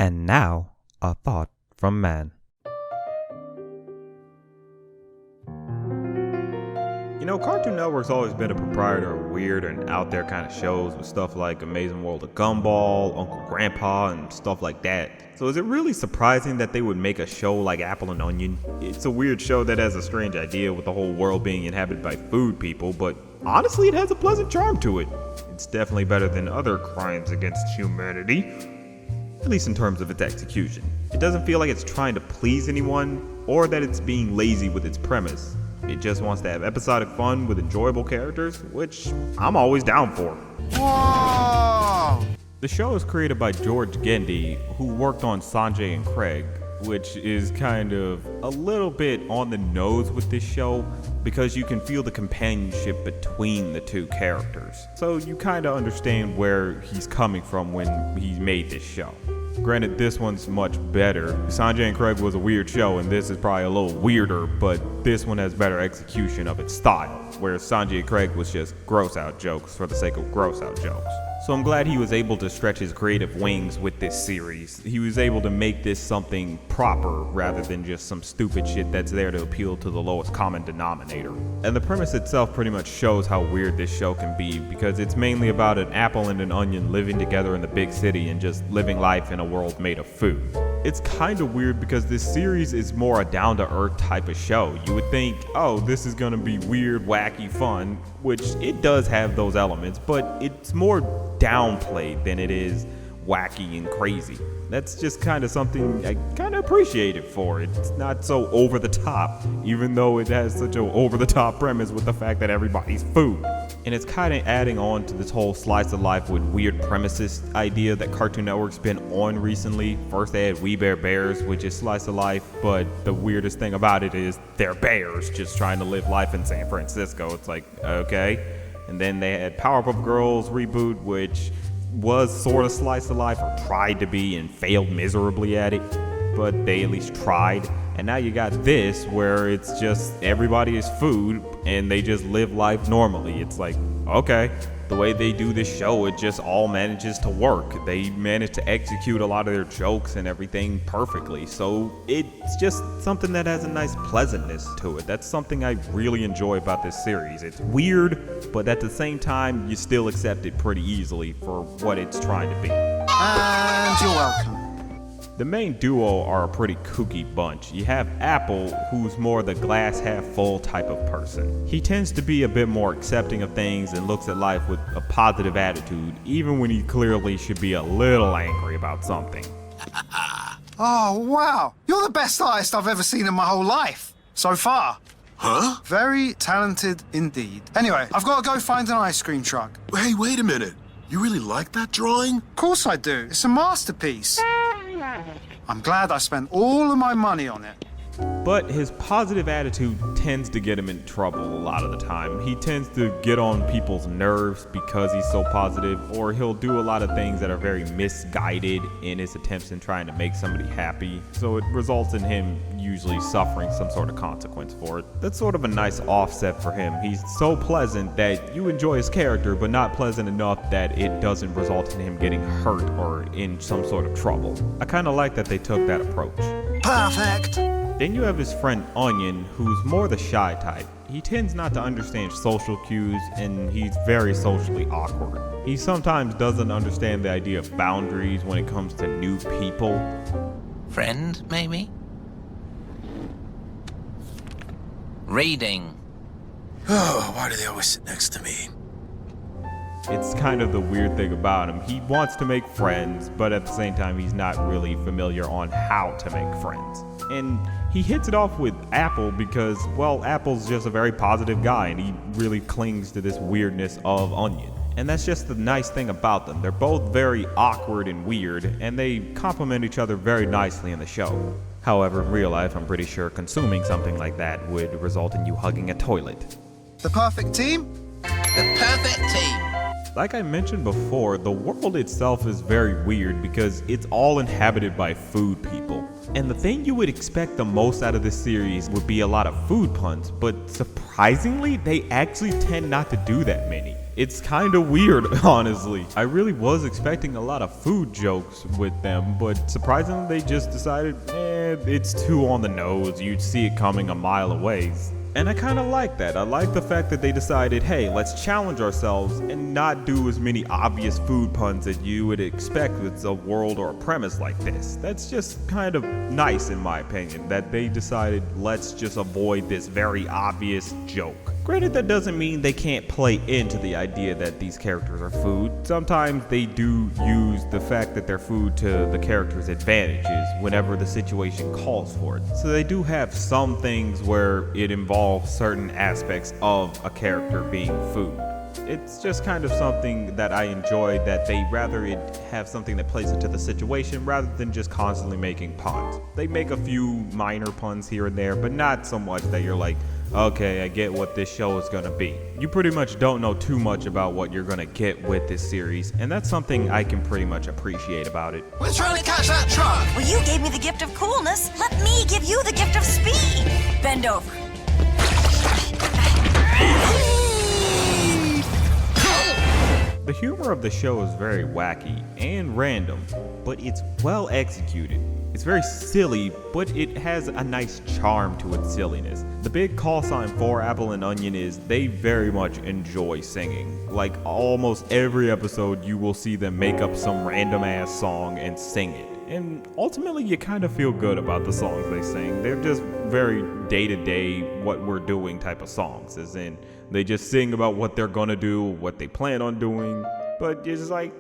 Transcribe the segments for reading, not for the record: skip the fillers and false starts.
And now, a thought from man. You know, Cartoon Network's always been a proprietor of weird and out there kind of shows with stuff like Amazing World of Gumball, Uncle Grandpa, and stuff like that. So is it really surprising that they would make a show like Apple and Onion? It's a weird show that has a strange idea with the whole world being inhabited by food people, but honestly it has a pleasant charm to it. It's definitely better than other crimes against humanity, at least in terms of its execution. It doesn't feel like it's trying to please anyone, or that it's being lazy with its premise. It just wants to have episodic fun with enjoyable characters, which I'm always down for. Whoa! The show is created by George Gendy, who worked on Sanjay and Craig, which is kind of a little bit on the nose with this show because you can feel the companionship between the two characters. So you kind of understand where he's coming from when he made this show. Granted, this one's much better. Sanjay and Craig was a weird show, and this is probably a little weirder, but this one has better execution of its style, whereas Sanjay and Craig was just gross-out jokes for the sake of gross-out jokes. So I'm glad he was able to stretch his creative wings with this series. He was able to make this something proper rather than just some stupid shit that's there to appeal to the lowest common denominator. And the premise itself pretty much shows how weird this show can be, because it's mainly about an apple and an onion living together in the big city and just living life in a world made of food. It's kind of weird because this series is more a down-to-earth type of show. You would think, oh, this is gonna be weird, wacky, fun, which it does have those elements, but it's more downplayed than it is wacky and crazy. That's just kind of something I kind of appreciate it for. It's not so over the top, even though it has such an over the top premise with the fact that everybody's food. And it's kind of adding on to this whole slice of life with weird premises idea that Cartoon Network's been on recently. First they had We Bare Bears, which is slice of life, but the weirdest thing about it is they're bears just trying to live life in San Francisco. It's like, okay. And then they had Powerpuff Girls reboot, which was sort of slice of life, or tried to be, and failed miserably at it, but they at least tried. And now you got this, where it's just everybody is food and they just live life normally. It's like, okay, the way they do this show, it just all manages to work. They manage to execute a lot of their jokes and everything perfectly. So it's just something that has a nice pleasantness to it. That's something I really enjoy about this series. It's weird, but at the same time, you still accept it pretty easily for what it's trying to be. And you're welcome. The main duo are a pretty kooky bunch. You have Apple, who's more the glass half full type of person. He tends to be a bit more accepting of things and looks at life with a positive attitude, even when he clearly should be a little angry about something. Oh, wow. You're the best artist I've ever seen in my whole life. So far. Huh? Very talented indeed. Anyway, I've got to go find an ice cream truck. Hey, wait a minute. You really like that drawing? Of course I do. It's a masterpiece. I'm glad I spent all of my money on it. But his positive attitude tends to get him in trouble a lot of the time. He tends to get on people's nerves because he's so positive, or he'll do a lot of things that are very misguided in his attempts in trying to make somebody happy. So it results in him usually suffering some sort of consequence for it. That's sort of a nice offset for him. He's so pleasant that you enjoy his character, but not pleasant enough that it doesn't result in him getting hurt or in some sort of trouble. I kind of like that they took that approach. Perfect. Then you have his friend Onion, who's more the shy type. He tends not to understand social cues, and he's very socially awkward. He sometimes doesn't understand the idea of boundaries when it comes to new people. Friend, maybe? Reading. Oh, why do they always sit next to me? It's kind of the weird thing about him. He wants to make friends, but at the same time, he's not really familiar on how to make friends. And he hits it off with Apple because, well, Apple's just a very positive guy, and he really clings to this weirdness of Onion. And that's just the nice thing about them. They're both very awkward and weird, and they complement each other very nicely in the show. However, in real life, I'm pretty sure consuming something like that would result in you hugging a toilet. The perfect team? The perfect team. Like I mentioned before, the world itself is very weird because it's all inhabited by food people. And the thing you would expect the most out of this series would be a lot of food puns, but surprisingly, they actually tend not to do that many. It's kind of weird, honestly. I really was expecting a lot of food jokes with them, but surprisingly they just decided, it's too on the nose, you'd see it coming a mile away. And I kind of like that. I like the fact that they decided, hey, let's challenge ourselves and not do as many obvious food puns as you would expect with a world or a premise like this. That's just kind of nice in my opinion, that they decided let's just avoid this very obvious joke. Granted, that doesn't mean they can't play into the idea that these characters are food. Sometimes they do use the fact that they're food to the character's advantages whenever the situation calls for it. So they do have some things where it involves certain aspects of a character being food. It's just kind of something that I enjoy, that they rather it have something that plays into the situation rather than just constantly making puns. They make a few minor puns here and there, but not so much that you're like, okay, I get what this show is gonna be. You pretty much don't know too much about what you're gonna get with this series, and that's something I can pretty much appreciate about it. We're trying to catch that truck. Well, you gave me the gift of coolness. Let me give you the gift of speed. Bend over. The humor of the show is very wacky and random, but it's well executed. It's very silly, but it has a nice charm to its silliness. The big call sign for Apple and Onion is they very much enjoy singing. Like almost every episode, you will see them make up some random ass song and sing it. And ultimately, you kind of feel good about the songs they sing. They're just very day-to-day, what we're doing type of songs, as in they just sing about what they're gonna do, what they plan on doing, but it's just like,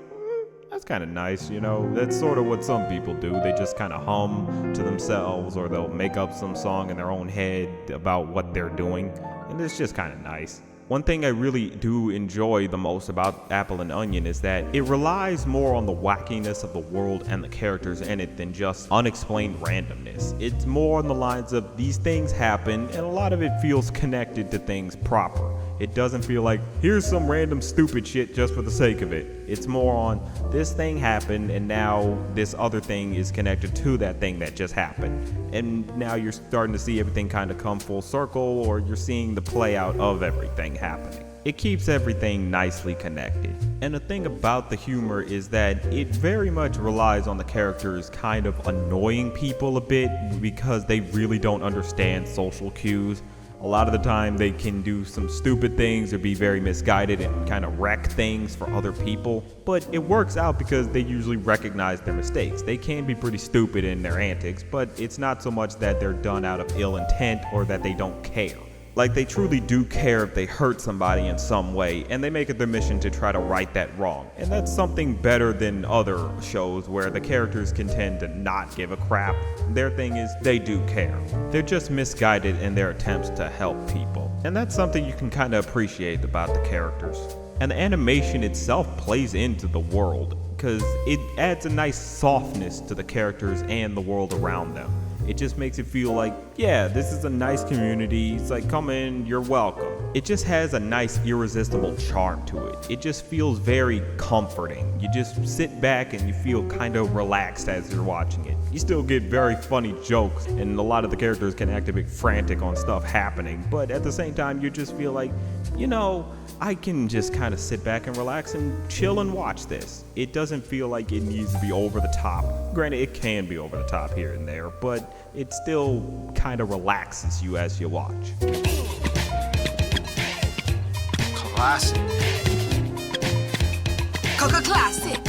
that's kind of nice, you know? That's sort of what some people do. They just kind of hum to themselves, or they'll make up some song in their own head about what they're doing, and it's just kind of nice. One thing I really do enjoy the most about Apple and Onion is that it relies more on the wackiness of the world and the characters in it than just unexplained randomness. It's more on the lines of these things happen, and a lot of it feels connected to things proper. It doesn't feel like, here's some random stupid shit just for the sake of it. It's more on, this thing happened and now this other thing is connected to that thing that just happened. And now you're starting to see everything kind of come full circle, or you're seeing the play out of everything happening. It keeps everything nicely connected. And the thing about the humor is that it very much relies on the characters kind of annoying people a bit because they really don't understand social cues. A lot of the time they can do some stupid things or be very misguided and kind of wreck things for other people, but it works out because they usually recognize their mistakes. They can be pretty stupid in their antics, but it's not so much that they're done out of ill intent or that they don't care. Like, they truly do care if they hurt somebody in some way, and they make it their mission to try to right that wrong. And that's something better than other shows where the characters can tend to not give a crap. Their thing is, they do care. They're just misguided in their attempts to help people. And that's something you can kind of appreciate about the characters. And the animation itself plays into the world, because it adds a nice softness to the characters and the world around them. It just makes it feel like, yeah, this is a nice community. It's like, come in, you're welcome. It just has a nice, irresistible charm to it. It just feels very comforting. You just sit back and you feel kind of relaxed as you're watching it. You still get very funny jokes, and a lot of the characters can act a bit frantic on stuff happening, but at the same time, you just feel like, you know, I can just kind of sit back and relax and chill and watch this. It doesn't feel like it needs to be over the top. Granted, it can be over the top here and there, but it still kind of relaxes you as you watch. Classic. Coca Classic.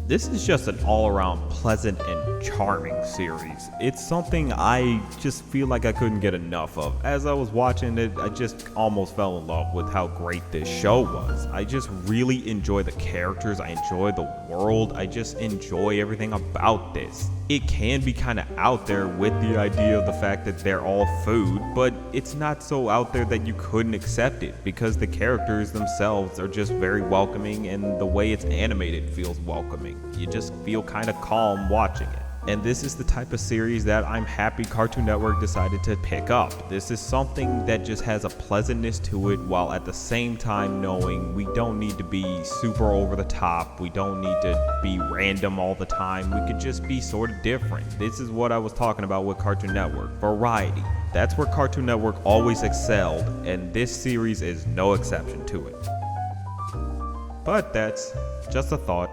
This is just an all-around pleasant and charming series. It's something I just feel like I couldn't get enough of. As I was watching it, I just almost fell in love with how great this show was. I just really enjoy the characters, I enjoy the world, I just enjoy everything about this. It can be kind of out there with the idea of the fact that they're all food, but it's not so out there that you couldn't accept it, because the characters themselves are just very welcoming, and the way it's animated feels welcoming. You just feel kind of calm watching it. And this is the type of series that I'm happy Cartoon Network decided to pick up. This is something that just has a pleasantness to it, while at the same time knowing we don't need to be super over the top. We don't need to be random all the time. We could just be sort of different. This is what I was talking about with Cartoon Network. Variety. That's where Cartoon Network always excelled, and this series is no exception to it. But that's just a thought.